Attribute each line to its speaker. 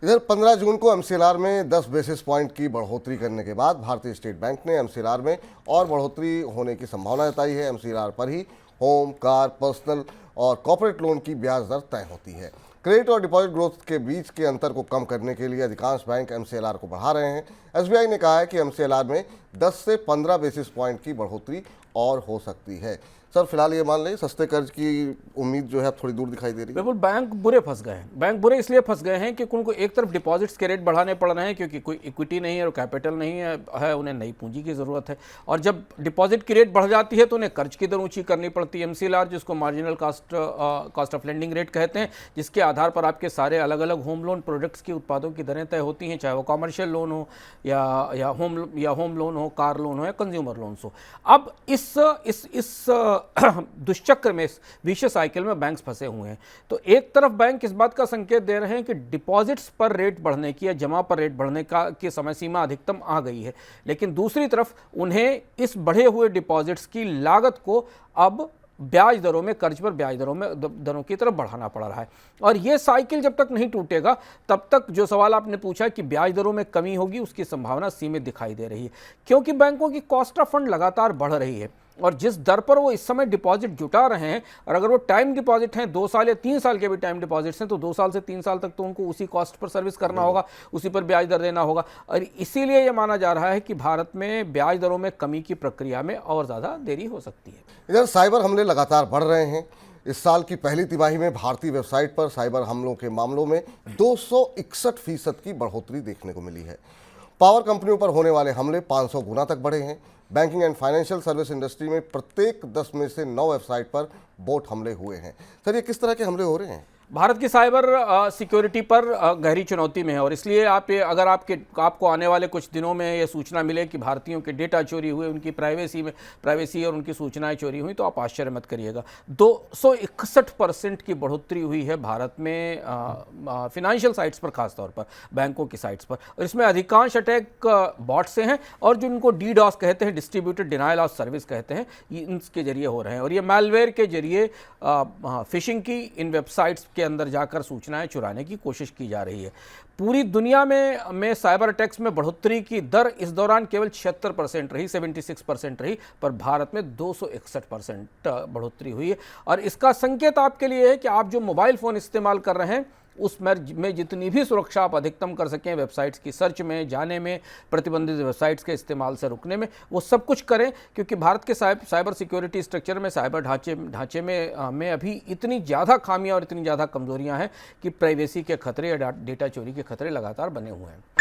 Speaker 1: इधर 15 जून को एमसीएलआर में 10 बेसिस पॉइंट की बढ़ोतरी करने के बाद भारतीय स्टेट बैंक ने एमसीएलआर में और बढ़ोतरी होने की संभावना जताई है। एमसीएलआर पर ही होम, कार, पर्सनल और कॉर्पोरेट लोन की ब्याज दर तय होती है। क्रेडिट और डिपॉजिट ग्रोथ के बीच के अंतर को कम करने के लिए अधिकांश बैंक एमसीएलआर को बढ़ा रहे हैं। एसबीआई ने कहा है कि एमसीएलआर में 10 से 15 बेसिस पॉइंट की बढ़ोतरी और हो सकती है। सर, फिलहाल ये मान लें सस्ते कर्ज की उम्मीद जो है थोड़ी दूर दिखाई दे रही है।
Speaker 2: बिल्कुल, बैंक बुरे फंस गए हैं। बैंक बुरे इसलिए फंस गए हैं कि उनको एक तरफ डिपॉजिट्स के रेट बढ़ाने पड़ रहे हैं क्योंकि कोई इक्विटी नहीं है और कैपिटल नहीं है, उन्हें नई पूंजी की ज़रूरत है। और जब डिपॉजिट की रेट बढ़ जाती है तो उन्हें कर्ज की दर ऊंची करनी पड़ती है। एमसीएलआर, जिसको marginal cost of lending rate कहते हैं, जिसके आधार पर आपके सारे अलग अलग होम लोन प्रोडक्ट्स की उत्पादों की दरें तय होती हैं, चाहे वो कॉमर्शियल लोन हो या होम लोन हो, कार लोन हो या कंज्यूमर लोन्स हो। अब इस दुष्चक्र में, इस विशेष साइकिल में बैंक्स फंसे हुए हैं। तो एक तरफ बैंक इस बात का संकेत दे रहे हैं कि डिपॉजिट्स पर रेट बढ़ने की या जमा पर रेट बढ़ने की समय सीमा अधिकतम आ गई है, लेकिन दूसरी तरफ उन्हें इस बढ़े हुए डिपॉजिट्स की लागत को अब ब्याज दरों में, कर्ज पर ब्याज दरों की तरफ बढ़ाना पड़ रहा है। और ये साइकिल जब तक नहीं टूटेगा तब तक जो सवाल आपने पूछा कि ब्याज दरों में कमी होगी, उसकी संभावना सीमित दिखाई दे रही है, क्योंकि बैंकों की कॉस्ट ऑफ फंड लगातार बढ़ रही है। और जिस दर पर वो इस समय डिपॉजिट जुटा रहे हैं, और अगर वो टाइम डिपॉजिट हैं, 2 साल या 3 साल के भी टाइम डिपॉजिट्स हैं, तो 2 साल से 3 साल तक तो उनको उसी कॉस्ट पर सर्विस करना होगा, उसी पर ब्याज दर देना होगा। और इसीलिए ये माना जा रहा है कि भारत में ब्याज दरों में कमी की प्रक्रिया में और ज़्यादा देरी हो सकती है।
Speaker 1: इधर साइबर हमले लगातार बढ़ रहे हैं। इस साल की पहली तिमाही में भारतीय वेबसाइट पर साइबर हमलों के मामलों में 261% की बढ़ोतरी देखने को मिली है। पावर कंपनियों पर होने वाले हमले 500 गुना तक बढ़े हैं। Banking and financial service industry में प्रत्येक 10 में से 9 वेबसाइट पर बोट हमले हुए हैं। सर, ये किस तरह के हमले हो रहे हैं?
Speaker 2: भारत की साइबर सिक्योरिटी पर गहरी चुनौती में है, और इसलिए अगर आपको आने वाले कुछ दिनों में ये सूचना मिले कि भारतीयों के डेटा चोरी हुए, उनकी प्राइवेसी और उनकी सूचनाएं चोरी हुई, तो आप आश्चर्य मत करिएगा। 261% की बढ़ोतरी हुई है भारत में फिनेंशियल साइट्स पर, खासतौर पर बैंकों की साइट्स पर। और इसमें अधिकांश अटैक बॉट से हैं, और जो उनको डीडॉस कहते हैं, डिस्ट्रीब्यूटेड डिनायल ऑफ सर्विस कहते हैं, इनके जरिए हो रहे हैं। और ये मैलवेयर के जरिए फिशिंग की इन वेबसाइट्स के अंदर जाकर सूचनाएं चुराने की कोशिश की जा रही है। पूरी दुनिया में साइबर अटैक्स में बढ़ोतरी की दर इस दौरान केवल 76% रही, 76% रही, पर भारत में 261% बढ़ोतरी हुई है। और इसका संकेत आपके लिए है कि आप जो मोबाइल फ़ोन इस्तेमाल कर रहे हैं उसमें जितनी भी सुरक्षा आप अधिकतम कर सकें, वेबसाइट्स की सर्च में, जाने में, प्रतिबंधित वेबसाइट्स के इस्तेमाल से रुकने में, वो सब कुछ करें, क्योंकि भारत के साइबर सिक्योरिटी स्ट्रक्चर में, साइबर ढांचे में अभी इतनी ज़्यादा खामियां और इतनी ज़्यादा कमजोरियां हैं कि प्राइवेसी के खतरे या डेटा चोरी के खतरे लगातार बने हुए हैं।